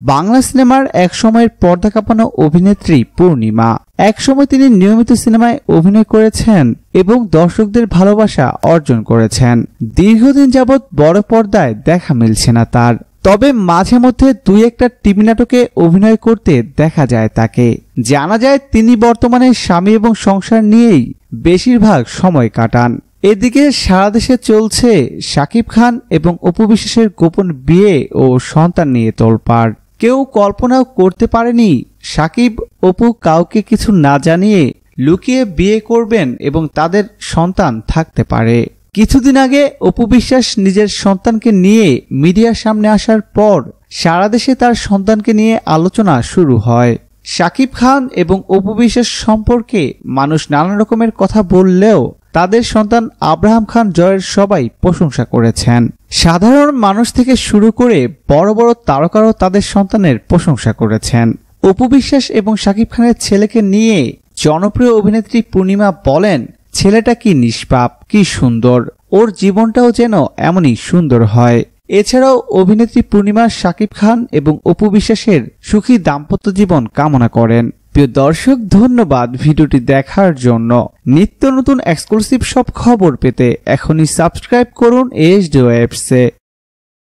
বাংলা সিনেমার এক সময়ের পর্দা কাঁপানো অভিনেত্রী পূর্ণিমা। একসময় তিনি নিয়মিত সিনেমায় অভিনয় করেছেন এবং দর্শকদের ভালোবাসা অর্জন করেছেন। দীর্ঘদিন যাবৎ বড় পর্দায় দেখা মিলছে না তার, তবে মাঝে মধ্যে দুই একটা টিভি নাটকে অভিনয় করতে দেখা যায় তাকে। জানা যায় তিনি বর্তমানে স্বামী এবং সংসার নিয়েই বেশিরভাগ সময় কাটান। এদিকে সারা দেশে চলছে শাকিব খান এবং অপু বিশ্বাসের গোপন বিয়ে ও সন্তান নিয়ে তোলপাড়। কেউ কল্পনাও করতে পারেনি শাকিব অপু কাউকে কিছু না জানিয়ে লুকিয়ে বিয়ে করবেন এবং তাদের সন্তান থাকতে পারে। কিছুদিন আগে অপু বিশ্বাস নিজের সন্তানকে নিয়ে মিডিয়ার সামনে আসার পর সারা দেশে তার সন্তানকে নিয়ে আলোচনা শুরু হয়। শাকিব খান এবং অপু বিশ্বাস সম্পর্কে মানুষ নানা রকমের কথা বললেও তাদের সন্তান আব্রাহাম খান জয়ের সবাই প্রশংসা করেছেন। সাধারণ মানুষ থেকে শুরু করে বড় বড় তারকারাও তাদের সন্তানের প্রশংসা করেছেন। অপু বিশ্বাস এবং শাকিব খানের ছেলেকে নিয়ে জনপ্রিয় অভিনেত্রী পূর্ণিমা বলেন, ছেলেটা কি নিষ্পাপ, কি সুন্দর, ওর জীবনটাও যেন এমনই সুন্দর হয়। এছাড়াও অভিনেত্রী পূর্ণিমা শাকিব খান এবং অপু বিশ্বাসের সুখী দাম্পত্য জীবন কামনা করেন। প্রিয় দর্শক, ধন্যবাদ ভিডিওটি দেখার জন্য। নিত্য নতুন এক্সক্লুসিভ সব খবর পেতে এখনই সাবস্ক্রাইব করুন HD Waves।